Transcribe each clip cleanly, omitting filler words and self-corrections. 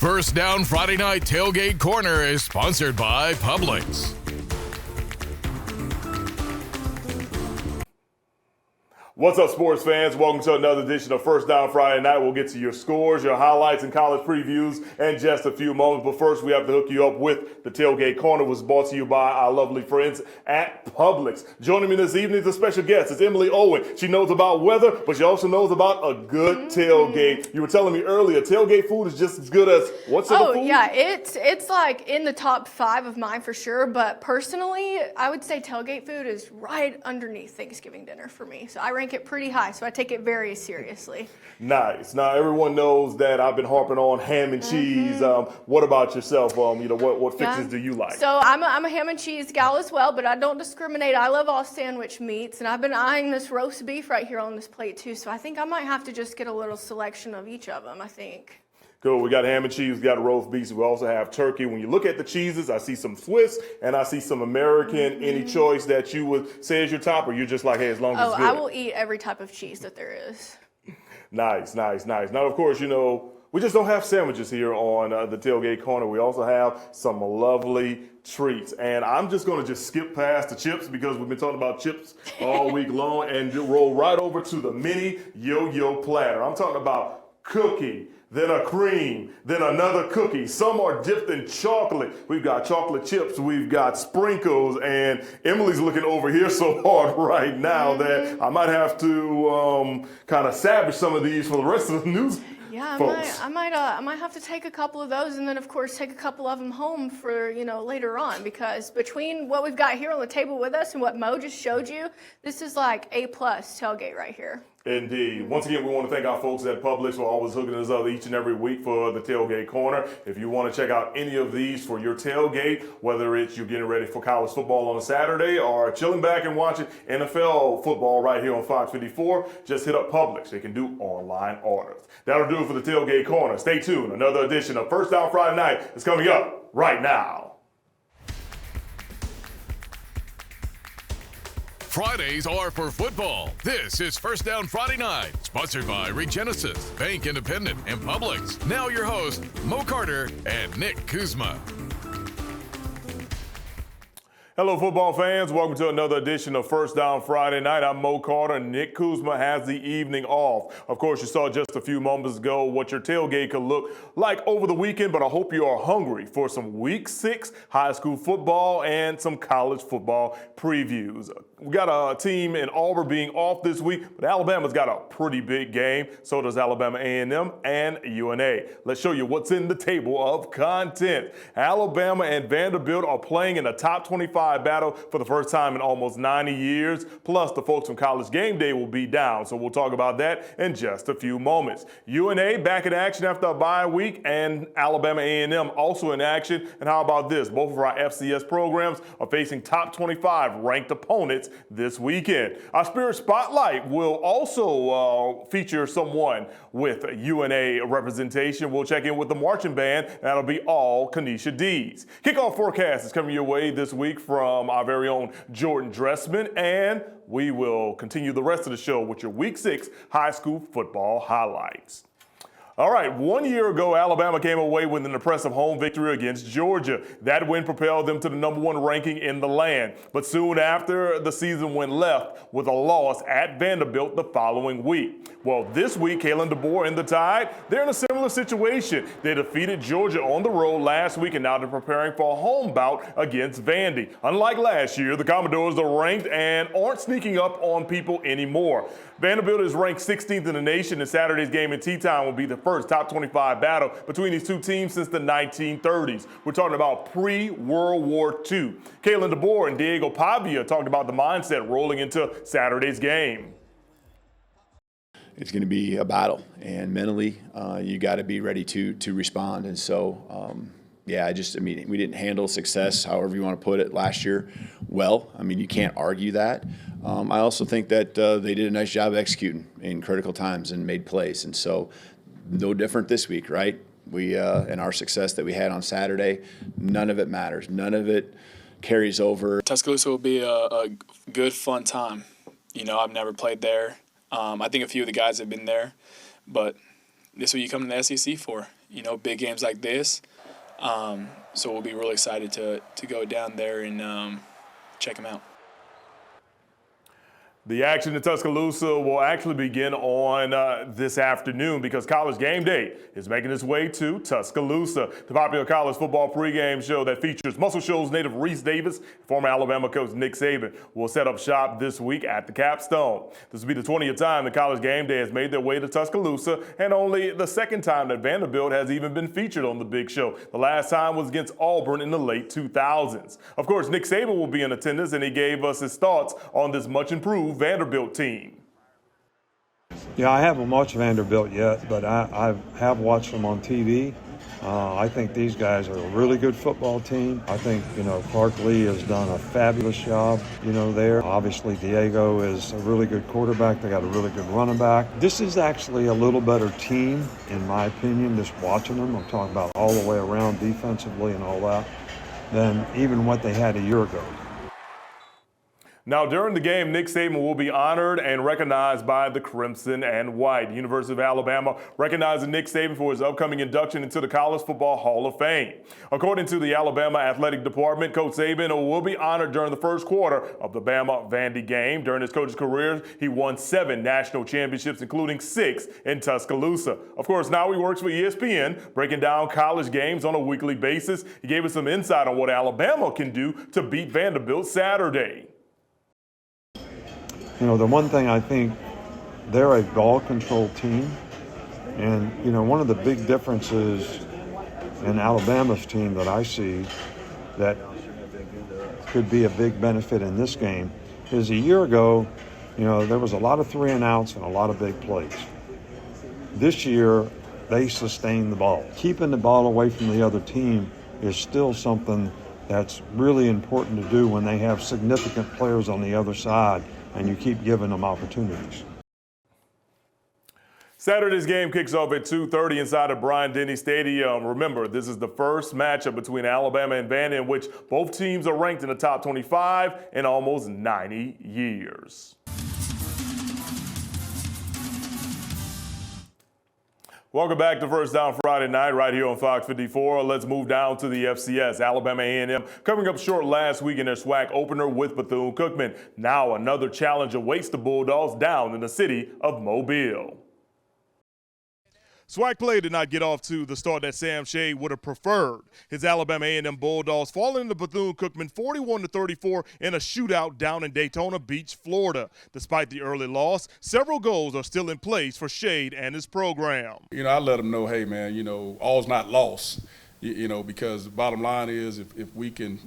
First Down Friday Night Tailgate Corner is sponsored by Publix. What's up, sports fans? Welcome to another edition of First Down Friday Night. We'll get to your scores, your highlights, and college previews in just a few moments. But first, we have to hook you up with the Tailgate Corner, which is brought to you by our lovely friends at Publix. Joining me this evening is a special guest. It's Emily Owen. She knows about weather, but she also knows about a good tailgate. You were telling me earlier, tailgate food is just as good as what's in the food? Oh, yeah. It's like in the top 5 of mine for sure. But personally, I would say tailgate food is right underneath Thanksgiving dinner for me. So I rank it pretty high, so I take it very seriously. Nice. Now, everyone knows that I've been harping on ham and cheese. What about yourself? What fixes do you like? So I'm a ham and cheese gal as well, but I don't discriminate. I love all sandwich meats, and I've been eyeing this roast beef right here on this plate too, so I think I might have to just get a little selection of each of them, I think. Cool. We got ham and cheese, we got roast beef. We also have turkey. When you look at the cheeses, I see some Swiss and I see some American. Any choice that you would say is your top, or you're just like, hey, as long as it's good? I will eat every type of cheese that there is. Nice. Now, of course, we just don't have sandwiches here on the Tailgate Corner. We also have some lovely treats. And I'm just going to skip past the chips because we've been talking about chips all week long and roll right over to the mini yo-yo platter. I'm talking about cookie, then a cream, then another cookie. Some are dipped in chocolate. We've got chocolate chips, we've got sprinkles, and Emily's looking over here so hard right now that I might have to kind of savage some of these for the rest of the news. Yeah, folks. I might have to take a couple of those, and then of course take a couple of them home for later on, because between what we've got here on the table with us and what Mo just showed you, this is like A+ tailgate right here. Indeed. Once again, we want to thank our folks at Publix for always hooking us up each and every week for the Tailgate Corner. If you want to check out any of these for your tailgate, whether it's you're getting ready for college football on a Saturday or chilling back and watching NFL football right here on FOX54, just hit up Publix. They can do online orders. That'll do it for the Tailgate Corner. Stay tuned. Another edition of First Down Friday Night is coming up right now. Fridays are for football. This is First Down Friday Night, sponsored by Regenesis, Bank Independent, and Publix. Now your hosts, Mo Carter and Nick Kuzma. Hello, football fans. Welcome to another edition of First Down Friday Night. I'm Mo Carter. Nick Kuzma has the evening off. Of course, you saw just a few moments ago what your tailgate could look like over the weekend, but I hope you are hungry for some Week 6 high school football and some college football previews. We got a team in Auburn being off this week, but Alabama's got a pretty big game. So does Alabama A&M and UNA. Let's show you what's in the table of content. Alabama and Vanderbilt are playing in a top 25 battle for the first time in almost 90 years. Plus, the folks from College Game Day will be down, so we'll talk about that in just a few moments. UNA back in action after a bye week, and Alabama A&M also in action. And how about this? Both of our FCS programs are facing top 25 ranked opponents this weekend. Our Spirit Spotlight will also feature someone with UNA representation. We'll check in with the marching band. That'll be all Kanisha D's. Kickoff forecast is coming your way this week from our very own Jordan Dressman, and we will continue the rest of the show with your Week 6 high school football highlights. All right, 1 year ago, Alabama came away with an impressive home victory against Georgia. That win propelled them to the #1 ranking in the land. But soon after, the season went left with a loss at Vanderbilt the following week. Well, this week, Kalen DeBoer and the Tide, they're in a similar situation. They defeated Georgia on the road last week, and now they're preparing for a home bout against Vandy. Unlike last year, the Commodores are ranked and aren't sneaking up on people anymore. Vanderbilt is ranked 16th in the nation, and Saturday's game in T-Town will be the first top 25 battle between these two teams since the 1930s. We're talking about pre-World War II. Kalen DeBoer and Diego Pavia talked about the mindset rolling into Saturday's game. It's going to be a battle, and mentally, you got to be ready to respond. And so, we didn't handle success, however you want to put it, last year well. I mean, you can't argue that. I also think that they did a nice job executing in critical times and made plays. And so, no different this week, right? We and our success that we had on Saturday, none of it matters. None of it carries over. Tuscaloosa will be a good, fun time. I've never played there. I think a few of the guys have been there, but this is what you come to the SEC for, big games like this. So we'll be really excited to go down there and check them out. The action in Tuscaloosa will actually begin on this afternoon because College Game Day is making its way to Tuscaloosa. The popular college football pregame show that features Muscle Shoals native Reese Davis, former Alabama coach Nick Saban, will set up shop this week at the Capstone. This will be the 20th time that College Game Day has made their way to Tuscaloosa, and only the second time that Vanderbilt has even been featured on the big show. The last time was against Auburn in the late 2000s. Of course, Nick Saban will be in attendance, and he gave us his thoughts on this much improved Vanderbilt team. Yeah, I haven't watched Vanderbilt yet, but I have watched them on TV. I think these guys are a really good football team. I think, Clark Lee has done a fabulous job, there. Obviously, Diego is a really good quarterback. They got a really good running back. This is actually a little better team, in my opinion, just watching them. I'm talking about all the way around defensively and all that, than even what they had a year ago. Now, during the game, Nick Saban will be honored and recognized by the Crimson and White. The University of Alabama recognizing Nick Saban for his upcoming induction into the College Football Hall of Fame. According to the Alabama Athletic Department, Coach Saban will be honored during the first quarter of the Bama-Vandy game. During his coach's career, he won 7 national championships, including 6 in Tuscaloosa. Of course, now he works for ESPN, breaking down college games on a weekly basis. He gave us some insight on what Alabama can do to beat Vanderbilt Saturday. The one thing I think, they're a ball control team. And, one of the big differences in Alabama's team that I see that could be a big benefit in this game is a year ago, there was a lot of 3 and outs and a lot of big plays. This year, they sustained the ball. Keeping the ball away from the other team is still something that's really important to do when they have significant players on the other side and you keep giving them opportunities. Saturday's game kicks off at 2:30 inside of Bryant-Denny Stadium. Remember, this is the first matchup between Alabama and Vandy in which both teams are ranked in the top 25 in almost 90 years. Welcome back to First Down Friday night right here on Fox 54. Let's move down to the FCS. Alabama A&M coming up short last week in their SWAC opener with Bethune-Cookman. Now another challenge awaits the Bulldogs down in the city of Mobile. SWAC play did not get off to the start that Sam Shea would have preferred. His Alabama A&M Bulldogs falling to Bethune-Cookman 41-34 in a shootout down in Daytona Beach, Florida. Despite the early loss, several goals are still in place for Shade and his program. I let them know, hey, man, all's not lost, because the bottom line is if we can,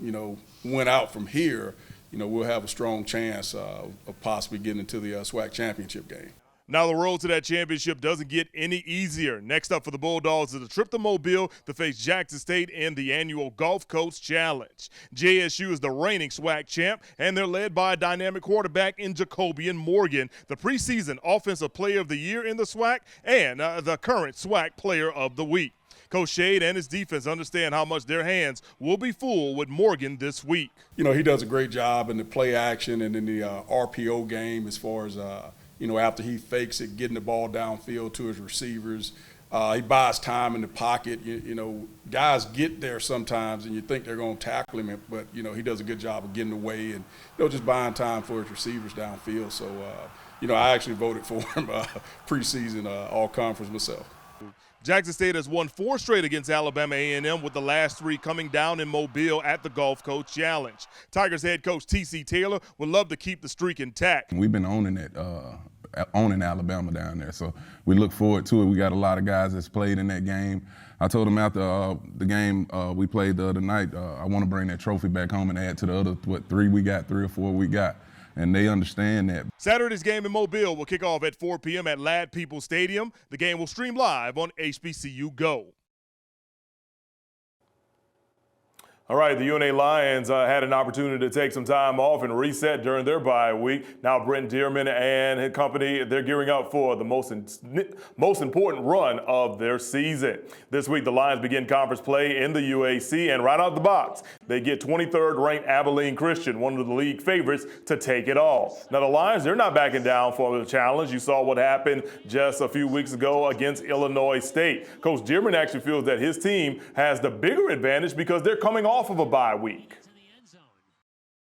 win out from here, we'll have a strong chance of possibly getting into the SWAC championship game. Now the road to that championship doesn't get any easier. Next up for the Bulldogs is a trip to Mobile to face Jackson State in the annual Gulf Coast Challenge. JSU is the reigning SWAC champ, and they're led by a dynamic quarterback in Jacobian Morgan, the preseason Offensive Player of the Year in the SWAC and the current SWAC Player of the Week. Coach Shade and his defense understand how much their hands will be full with Morgan this week. He does a great job in the play action and in the RPO game as far as after he fakes it, getting the ball downfield to his receivers. He buys time in the pocket. Guys get there sometimes and you think they're going to tackle him, but, he does a good job of getting away and, just buying time for his receivers downfield. So, I actually voted for him preseason all-conference myself. Jackson State has won 4 straight against Alabama A&M, with the last 3 coming down in Mobile at the Gulf Coast Challenge. Tigers head coach T.C. Taylor would love to keep the streak intact. We've been owning Alabama down there, so we look forward to it. We got a lot of guys that's played in that game. I told them after the game we played the other night, I want to bring that trophy back home and add to the other, 3 or 4 we got. And they understand that. Saturday's game in Mobile will kick off at 4 p.m. at Ladd People Stadium. The game will stream live on HBCU Go. All right, the UNA Lions had an opportunity to take some time off and reset during their bye week. Now Brent Dearman and his company, they're gearing up for the most important run of their season. This week, the Lions begin conference play in the UAC, and right out the box, they get 23rd ranked Abilene Christian, one of the league favorites, to take it all. Now the Lions, they're not backing down for the challenge. You saw what happened just a few weeks ago against Illinois State. Coach Dearman actually feels that his team has the bigger advantage because they're coming off of a bye week.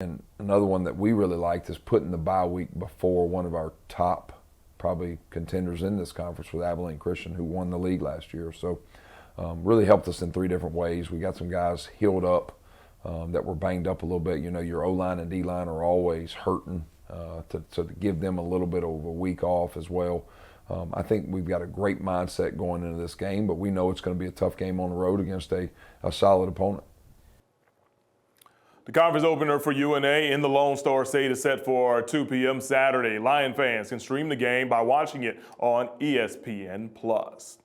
And another one that we really liked is putting the bye week before one of our top probably contenders in this conference with Abilene Christian, who won the league last year. So really helped us in 3 different ways. We got some guys healed up that were banged up a little bit. You know, your O-line and D-line are always hurting, to give them a little bit of a week off as well. I think we've got a great mindset going into this game, but we know it's going to be a tough game on the road against a solid opponent. The conference opener for UNA in the Lone Star State is set for 2 p.m. Saturday. Lion fans can stream the game by watching it on ESPN+.